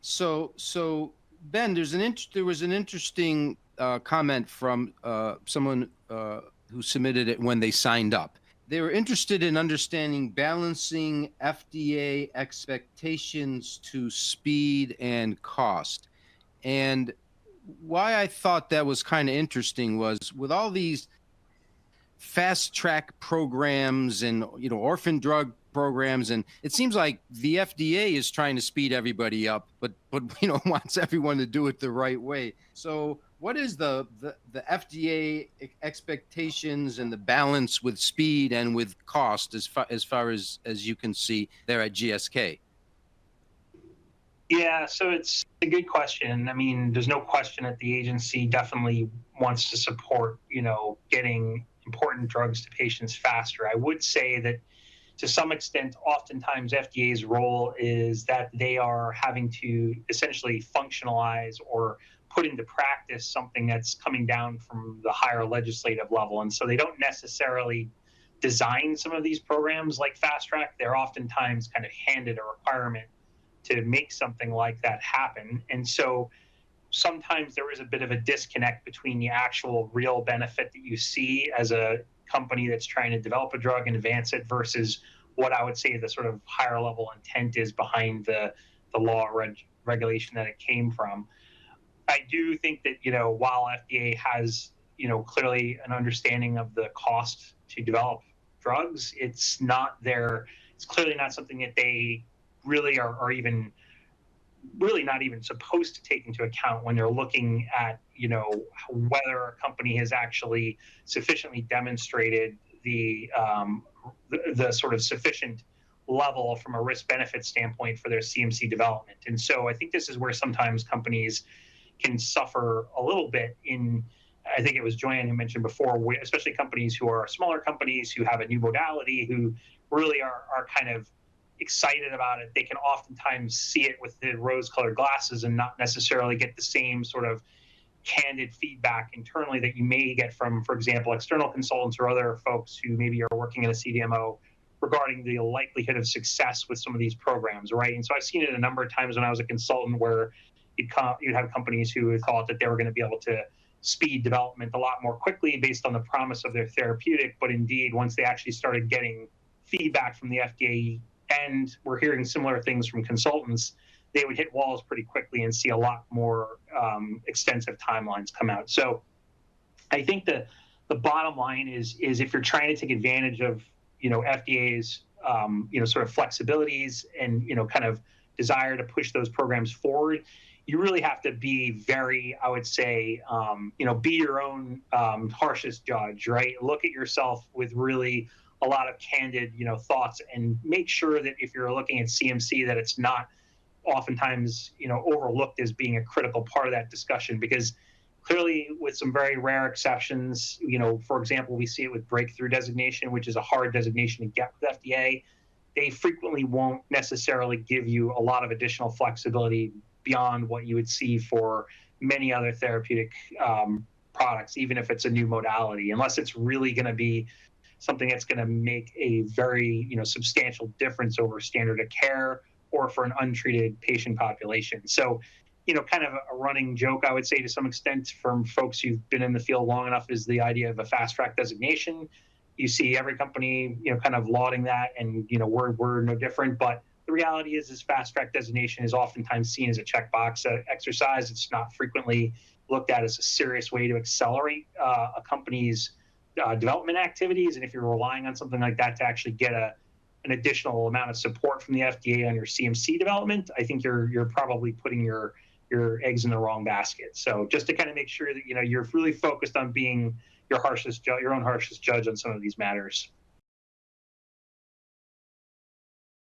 So Ben, there was an interesting comment from someone who submitted it when they signed up. They were interested in understanding balancing FDA expectations to speed and cost. And why I thought that was kind of interesting was with all these fast track programs and orphan drug programs, and it seems like the FDA is trying to speed everybody up, but wants everyone to do it the right way. So what is the FDA expectations and the balance with speed and with cost as you can see there at GSK? Yeah, so it's a good question. I mean, there's no question that the agency definitely wants to support, getting important drugs to patients faster. I would say that to some extent, oftentimes FDA's role is that they are having to essentially functionalize or put into practice something that's coming down from the higher legislative level. And so they don't necessarily design some of these programs like Fast Track. They're oftentimes kind of handed a requirement to make something like that happen. And so sometimes there is a bit of a disconnect between the actual real benefit that you see as a company that's trying to develop a drug and advance it versus what I would say the sort of higher level intent is behind the law regulation that it came from. I do think that, while FDA has, clearly an understanding of the cost to develop drugs, it's clearly not something that they really are even really not even supposed to take into account when they're looking at, whether a company has actually sufficiently demonstrated the sort of sufficient level from a risk benefit standpoint for their CMC development. And so I think this is where sometimes companies can suffer a little bit I think it was Joanne who mentioned before, especially companies who are smaller companies who have a new modality, who really are kind of excited about it. They can oftentimes see it with the rose-colored glasses and not necessarily get the same sort of candid feedback internally that you may get from, for example, external consultants or other folks who maybe are working in a CDMO regarding the likelihood of success with some of these programs, right? And so I've seen it a number of times when I was a consultant where you'd have companies who thought that they were going to be able to speed development a lot more quickly based on the promise of their therapeutic. But indeed, once they actually started getting feedback from the FDA, and we're hearing similar things from consultants, they would hit walls pretty quickly and see a lot more extensive timelines come out. So I think the bottom line is if you're trying to take advantage of, FDA's, sort of flexibilities and, kind of desire to push those programs forward, you really have to be very, I would say, be your own harshest judge, right? Look at yourself with really a lot of candid, thoughts, and make sure that if you're looking at CMC, that it's not oftentimes, overlooked as being a critical part of that discussion. Because clearly, with some very rare exceptions, for example, we see it with breakthrough designation, which is a hard designation to get with FDA. They frequently won't necessarily give you a lot of additional flexibility beyond what you would see for many other therapeutic products, even if it's a new modality, unless it's really going to be something that's going to make a very, substantial difference over standard of care or for an untreated patient population. So, kind of a running joke, I would say, to some extent, from folks who've been in the field long enough, is the idea of a fast track designation. You see every company, kind of lauding that, and, we're no different. But the reality is fast track designation is oftentimes seen as a checkbox exercise. It's not frequently looked at as a serious way to accelerate a company's development activities. And if you're relying on something like that to actually get an additional amount of support from the FDA on your CMC development, I think you're probably putting your eggs in the wrong basket. So just to kind of make sure that you're really focused on being your own harshest judge on some of these matters.